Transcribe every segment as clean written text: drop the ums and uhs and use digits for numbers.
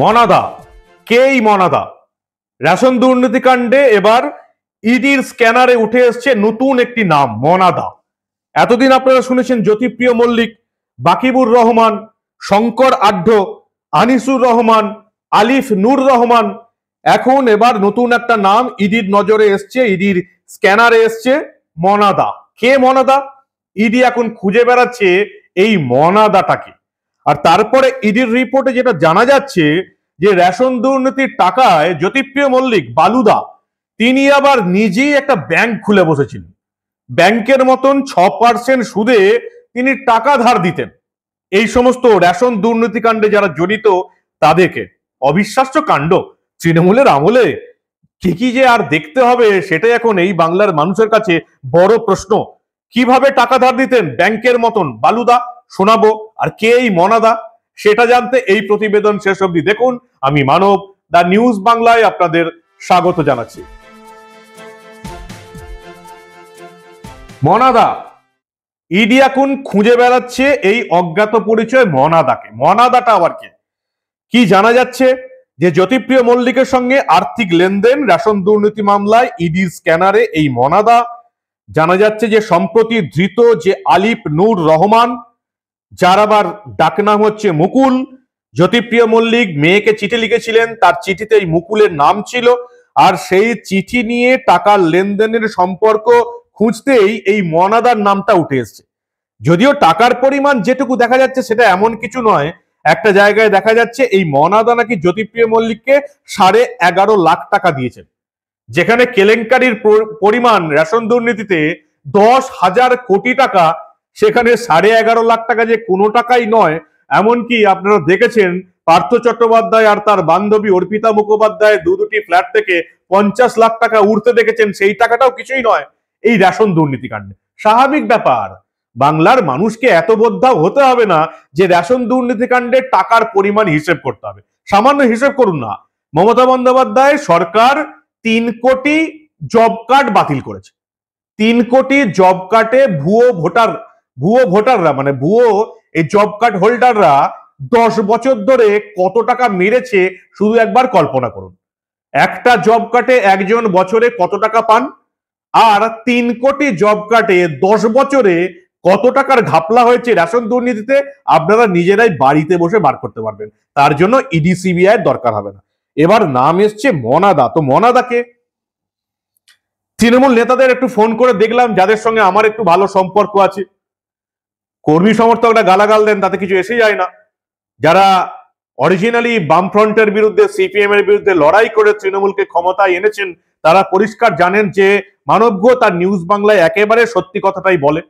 মনাদা, কে এই মনাদা? রেশন দুর্নীতিকাণ্ডে এবার ইডির স্ক্যানারে উঠে এসছে নতুন একটি নাম, মনাদা। এতদিন আপনারা শুনেছেন জ্যোতিপ্রিয় মল্লিক, বাকিবুর রহমান, শঙ্কর আঢ্য, আনিসুর রহমান, আলিফ নূর রহমান। এখন এবার নতুন একটা নাম ইডির নজরে এসছে, ইডির স্ক্যানারে এসছে, মনাদা। কে মনাদা? ইডি এখন খুঁজে বেড়াচ্ছে এই মনাদাটাকে। আর তারপরে ইডির রিপোর্টে যেটা জানা যাচ্ছে যে রেশন দুর্নীতির টাকায় জ্যোতিপ্রিয় মল্লিক, বালুদা, তিনি আবার নিজেই একটা ব্যাংক খুলে বসেছিলেন। ব্যাংকের মতন 6% সুদে তিনি টাকা ধার দিতেন এই সমস্ত রেশন দুর্নীতিকাণ্ডে যারা জড়িত তাদেরকে। অবিশ্বাস্য কাণ্ড। তৃণমূলের আমলে কি কি যে আর দেখতে হবে সেটাই এখন এই বাংলার মানুষের কাছে বড় প্রশ্ন। কিভাবে টাকা ধার দিতেন ব্যাংকের মতন বালুদা, শোনাবো। আর কে এই মনাদা সেটা জানতে এই প্রতিবেদন শেষ অবধি দেখুন। আমি মানব, দা নিউজ বাংলায় আপনাদের স্বাগত জানাচ্ছি। মনাদা, ইডি এখন খুঁজে বেড়াচ্ছে এই অজ্ঞাত পরিচয় মনাদাকে। মনাদাটা আবার কে? কি জানা যাচ্ছে যে জ্যোতিপ্রিয় মল্লিকের সঙ্গে আর্থিক লেনদেন রেশন দুর্নীতি মামলায় ইডির স্ক্যানারে এই মনাদা। জানা যাচ্ছে যে সম্প্রতি ধৃত যে আলিফ নূর রহমান, যার আবার ডাকনাম হচ্ছে মুকুল, জ্যোতিপ্রিয় মল্লিক মেয়েকে চিঠি লিখেছিলেন, তার চিঠিতে এই মুকুলের নাম ছিল। আর সেই চিঠি নিয়ে টাকার লেনদেনের সম্পর্ক খুঁজতেই এই মনাদার নামটা উঠে এসছে। যদিও টাকার পরিমাণ যেটুকু দেখা যাচ্ছে সেটা এমন কিছু নয়। একটা জায়গায় দেখা যাচ্ছে এই মনাদা নাকি জ্যোতিপ্রিয় মল্লিককে 11.5 লাখ টাকা দিয়েছেন, যেখানে কেলেঙ্কারির পরিমাণ রেশন দুর্নীতিতে 10,000 কোটি টাকা, সেখানে 11.5 লাখ টাকা যে কোনো টাকাই নয়। এমনকি আপনারা দেখেছেন পার্থ চট্টোপাধ্যায় আর তার বান্ধবী অর্পিতা মুখোপাধ্যায় দুটি ফ্ল্যাট থেকে 50 লাখ টাকা উঠতে দেখেছেন, সেই টাকাটাও কিছুই নয় এই রেশন দুর্নীতিকাণ্ডে। স্বাভাবিক ব্যাপার, বাংলার মানুষকে এত বোদ্ধাও হতে হবে না যে রেশন দুর্নীতিকাণ্ডে টাকার পরিমাণ হিসেব করতে হবে। সামান্য হিসেব করুন না। মমতা বন্দ্যোপাধ্যায় সরকার 3 কোটি জব কার্ড বাতিল করেছে। 3 কোটি জব কার্ডে ভুয়ো ভোটাররা মানে ভুয়ো এই জব কার্ড হোল্ডাররা 10 বছর ধরে কত টাকা মেরেছে শুধু একবার কল্পনা করুন। একটা জব কার্ডে একজন বছরে কত টাকা পান, আর 3 কোটি জব কার্ডে 10 বছরে কত টাকার ঘাপলা হয়েছে রেশন দুর্নীতিতে আপনারা নিজেরাই বাড়িতে বসে বার করতে পারবেন। তার জন্য ইডি সিবিআই দরকার হবে না। এবার নাম এসছে মনাদা। তো মনাদাকে তৃণমূল নেতাদের একটু ফোন করে দেখলাম, যাদের সঙ্গে আমার একটু ভালো সম্পর্ক আছে। কর্মী সমর্থকরা গালাগাল দেন, তাতে কিছু এসে যায় না। যারা অরিজিনালি বামফ্রন্টের বিরুদ্ধে, সিপিএম এর বিরুদ্ধে লড়াই করে তৃণমূলকে ক্ষমতায় এনেছেন, তারা পরিষ্কার জানেন যে মানবঘ তার নিউজ বাংলায় একেবারে সত্যি কথাটাই বলে।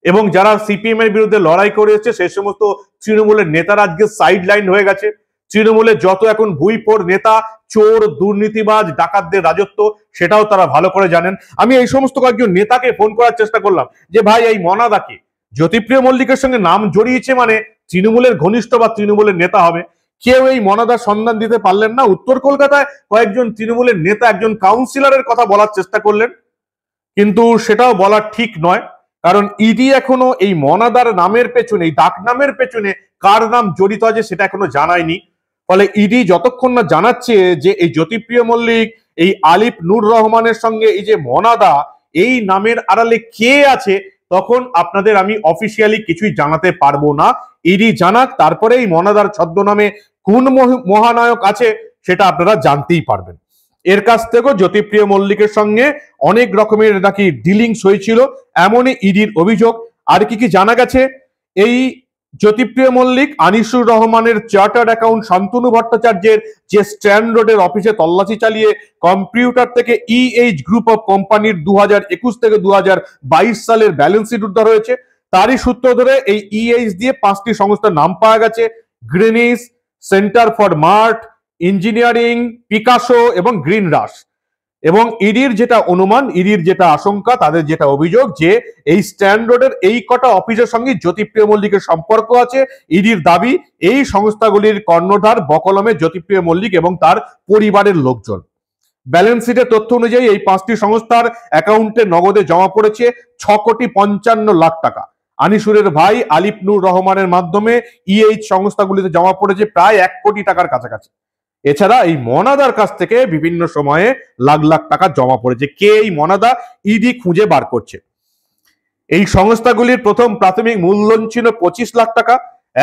এবং যারা সিপিএম এর বিরুদ্ধে লড়াই করেছে সেই সমস্ত তৃণমূলের নেতারা আজকে সাইড লাইন হয়ে গেছে। তৃণমূলের যত এখন ভুইফোর নেতা, চোর, দুর্নীতিবাজ, ডাকাতদের রাজত্ব, সেটাও তারা ভালো করে জানেন। আমি এই সমস্ত কয়েকজন নেতাকে ফোন করার চেষ্টা করলাম যে ভাই এই মনাদাকে, জ্যোতিপ্রিয় মল্লিকের সঙ্গে নাম জড়িয়েছে মানে তৃণমূলের ঘনিষ্ঠ বা তৃণমূলের নেতা হবে। কেউ এই মনাদার সন্ধান দিতে পারলেন না। উত্তর কলকাতায় কয়েকজন তৃণমূলের নেতা একজন কাউন্সিলরের কথা বলার চেষ্টা করলেন, কিন্তু সেটাও বলা ঠিক নয়। কারণ ইডি এখনো এই মনাদার নামের পেছনে, এই ডাক নামের পেছনে কার নাম জড়িত আছে সেটা এখনো জানায়নি। ফলে ইডি যতক্ষণ না জানাচ্ছে যে এই জ্যোতিপ্রিয় মল্লিক, এই আলিফ নূর রহমানের সঙ্গে এই যে মনাদা, এই নামের আড়ালে কে আছে, তখন আপনাদের আমি অফিসিয়ালি কিছুই জানাতে পারবো না। ইডি জানাক, তারপরে এই মনাদার ছদ্মনামে কোন মহানায়ক আছে সেটা আপনারা জানতেই পারবেন। এর কাছ থেকেও জ্যোতিপ্রিয় মল্লিকের সঙ্গে অনেক রকমের নাকি ডিলিংস হয়েছিল, এমনই ইডির অভিযোগ। আর কি কি জানা গেছে, এই জ্যোতিপ্রিয় মল্লিক আনিসুর রহমানের চার্টার্ড অ্যাকাউন্ট শান্তনু ভট্টাচার্যের যে স্ট্যান্ড রোডের অফিসে তল্লাশি চালিয়ে কম্পিউটার থেকে ইএইচ গ্রুপ অফ কোম্পানির 2021 থেকে 2022 সালের ব্যালেন্স শিট উদ্ধার হয়েছে। তারই সূত্র ধরে এই ইএইচ দিয়ে 5টি সংস্থার নাম পাওয়া গেছে: Greenidge, centre for mart, engineering, Picasso এবং গ্রিন রাশ। এবং ইডির যেটা অনুমান, ইডির যেটা আশঙ্কা, তাদের যেটা অভিযোগ যে এই স্ট্যান্ড রোডের এই কটা অফিসের সঙ্গে জ্যোতিপ্রিয় মল্লিকের সম্পর্ক আছে। ইডির দাবি এই সংস্থাগুলির কর্ণধার বকলমে জ্যোতিপ্রিয় মল্লিক এবং তার পরিবারের লোকজন। ব্যালেন্স শিটের তথ্য অনুযায়ী এই 5টি সংস্থার অ্যাকাউন্টে নগদে জমা পড়েছে 6,55,00,000 টাকা। আনিসুরের ভাই আলিফ নূর রহমানের মাধ্যমে সংস্থাগুলিতে জমা পড়েছে প্রায় 1 কোটি টাকার কাছাকাছি। এছাড়া এই মনাদার কাছ থেকে বিভিন্ন সময়ে লাখ লাখ টাকা জমা পড়েছে। কে এই মনাদা? ইডি খুঁজে বার করছে। এই সংস্থাগুলির প্রথম প্রাথমিক মূলধন ছিল 25 লাখ টাকা।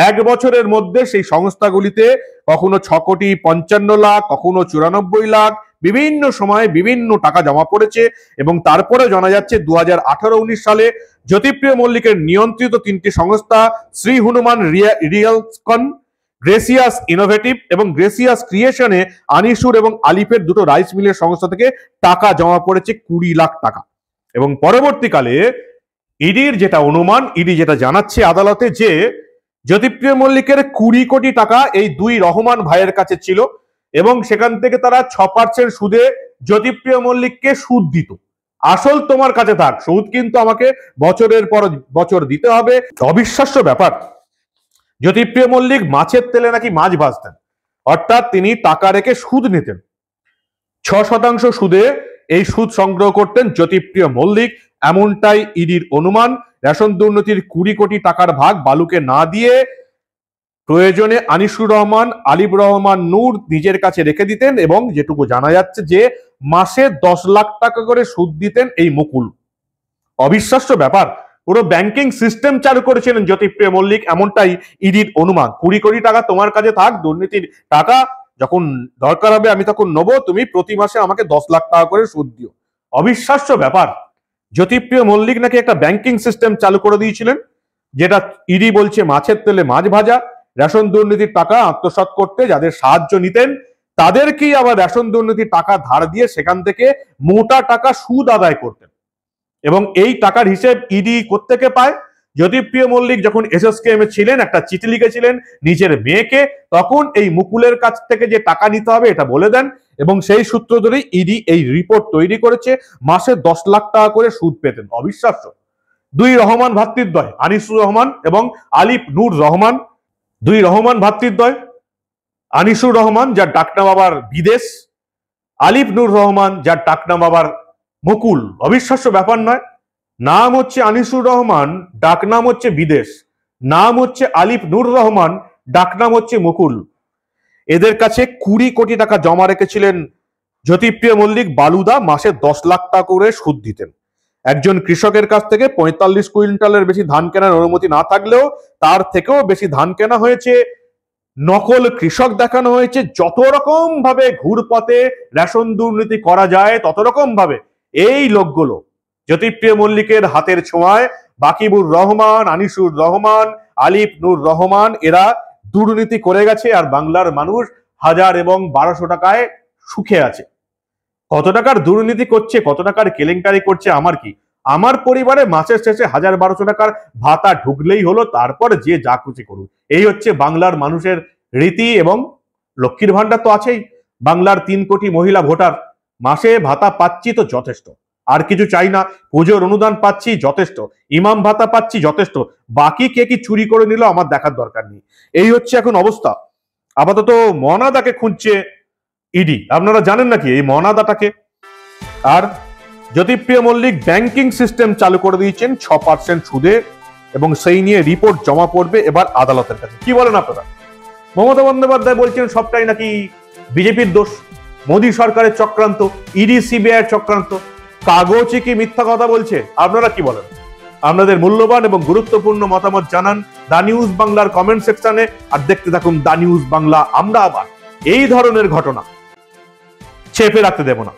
1 বছরের মধ্যে সেই সংস্থাগুলিতে কখনো 6 কোটি 55 লাখ, কখনো 94 লাখ, বিভিন্ন সময়ে বিভিন্ন টাকা জমা পড়েছে। এবং তারপরে জানা যাচ্ছে 2018-19 সালে জ্যোতিপ্রিয় মল্লিকের নিয়ন্ত্রিত 3টি সংস্থা শ্রী হনুমান রিয়েলসকন, গ্রেসিয়াস ইনোভেটিভ এবং গ্রেসিয়াস ক্রিয়েশনে আনিসুর এবং আলিফের দুটো রাইস মিলের সংস্থা থেকে টাকা জমা পড়েছে 20 লাখ টাকা। এবং পরবর্তীকালে ইডির যেটা অনুমান, ইডি যেটা জানাচ্ছে আদালতে, যে জ্যোতিপ্রিয় মল্লিকের 20 কোটি টাকা এই দুই রহমান ভাইয়ের কাছে ছিল এবং সেখান থেকে তারা 6% সুদে জ্যোতিপ্রিয় মল্লিককে সুদ দিত। আসল তোমার কাছে থাক, সুদ কিন্তু আমাকে বছরের পর বছর দিতে হবে। অবিশ্বাস্য ব্যাপার। জ্যোতিপ্রিয় মল্লিক মাছের তেলে নাকি মাছ ভাজতেন, অর্থাৎ তিনি টাকা রেখে সুদ নিতেন। 6% সুদে এই সুদ সংগ্রহ করতেন জ্যোতিপ্রিয় মল্লিক, এমনটাই ইডির অনুমান। রেশন দুর্নীতির 20 কোটি টাকার ভাগ বালুকে না দিয়ে প্রয়োজনে আনিসুর রহমান, আলিফ রহমান নূর নিজের কাছে রেখে দিতেন এবং যেটুকু জানা যাচ্ছে যে মাসে 10 লাখ টাকা করে সুদ দিতেন এই মুকুল। অবিশ্বাস্য ব্যাপার। পুরো ব্যাংকিং সিস্টেম চালু করেছিলেন জ্যোতিপ্রিয় মল্লিক, এমনটাই ইডির অনুমান। 20 কোটি টাকা তোমার কাছে থাক, দুর্নীতির টাকা যখন দরকার হবে আমি তখন নেবো, তুমি প্রতি মাসে আমাকে 10 লাখ টাকা করে সুদ দিও। অবিশ্বাস্য ব্যাপার। জ্যোতিপ্রিয় মল্লিক নাকি একটা ব্যাংকিং সিস্টেম চালু করে দিয়েছিলেন, যেটা ইডি বলছে মাছের তেলে মাছ ভাজা। রেশন দুর্নীতির টাকা আত্মসাৎ করতে যাদের সাহায্য নিতেন তাদেরকেই আবার রেশন দুর্নীতির টাকা ধার দিয়ে সেখান থেকে মোটা টাকা সুদ আদায় করতেন। এবং এই টাকার হিসেব ইডি কোত্থেকে পায়? জ্যোতিপ্রিয় মল্লিক যখন এসএসকেএম এ ছিলেন, একটা চিঠি লিখেছিলেন নিজের মেয়েকে, তখন এই মুকুলের কাছ থেকে যে টাকা নিতে হবে এটা বলে দেন এবং সেই সূত্র ধরেই ইডি এই রিপোর্ট তৈরি করেছে। মাসে 10 লাখ টাকা করে সুদ পেতেন। অবিশ্বাস্য। দুই রহমান ভ্রাতৃদ্বয়, আনিসুর রহমান এবং আলিফ নূর রহমান, দুই রহমান ভ্রাতৃদ্বয়। আনিসুর রহমান যার ডাকনাম আবার বিদেশ, আলিফ নূর রহমান যার ডাকনাম আবার মুকুল। অবিশ্বাস্য ব্যাপার নয়? নাম হচ্ছে আনিসুর রহমান, ডাকনাম হচ্ছে বিদেশ। নাম হচ্ছে আলিফ নূর রহমান, ডাকনাম হচ্ছে মুকুল। এদের কাছে 20 কোটি টাকা জমা রেখেছিলেন জ্যোতিপ্রিয় মল্লিক বালুদা। মাসে 10 লাখ টাকা করে সুদ দিতেন। একজন কৃষকের কাছ থেকে 45 কুইন্টালের বেশি ধান কেনার অনুমতি না থাকলেও তার থেকেও বেশি ধান কেনা হয়েছে। নকল কৃষক দেখানো হয়েছে। যত রকম ভাবে ঘুরপথে রেশন দুর্নীতি করা যায় তত রকম ভাবে এই লোকগুলো জ্যোতিপ্রিয় মল্লিকের হাতের ছোঁয়ায় বাকিবুর রহমান, আনিসুর রহমান, আলিফ নূর রহমান এরা দুর্নীতি করে গেছে। আর বাংলার মানুষ 1000 এবং 1200 টাকায় সুখে আছে। কত টাকার দুর্নীতি করছে, কত টাকার কেলেঙ্কারি করছে আমার কি? আমার পরিবারে মাসের শেষে 1000-1200 টাকার ভাতা ঢুকলেই হলো, তারপর যে যা খুশি করুন। এই হচ্ছে বাংলার মানুষের রীতি। এবং লক্ষ্মীর ভান্ডার তো আছেই। বাংলার 3 কোটি মহিলা ভোটার, মাসে ভাতা পাচ্ছি তো যথেষ্ট, আর কিছু চাই না। পুজোর অনুদান পাচ্ছি যথেষ্ট, ইমাম ভাতা পাচ্ছি যথেষ্ট। বাকি কে কি চুরি করে নিল আমার দেখার দরকার নেই। এই হচ্ছে এখন অবস্থা। আপাতত মনাদাকে খুঁজছে ইডি। আপনারা জানেন নাকি এই মনাদাটাকে? আর জ্যোতিপ্রিয় মল্লিক ব্যাংকিং সিস্টেম চালু করে দিয়েছেন 6% সুদে এবং সেই নিয়ে রিপোর্ট জমা পড়বে এবার আদালতের কাছে। কি বলেন আপনারা? মমতা বন্দ্যোপাধ্যায় বলছেন সবটাই নাকি বিজেপির দোষ, মোদী সরকারের চক্রান্ত, ইডি সিবিআই চক্রান্ত। কাগজে কি মিথ্যা কথা বলছে? আপনারা কি বলেন? আপনাদের মূল্যবান এবং গুরুত্বপূর্ণ মতামত জানান দা নিউজ বাংলার কমেন্ট সেকশনে। আর দেখতে থাকুন দা নিউজ বাংলা। আমরা আবার এই ধরনের ঘটনা চেপে রাখতে দেব না।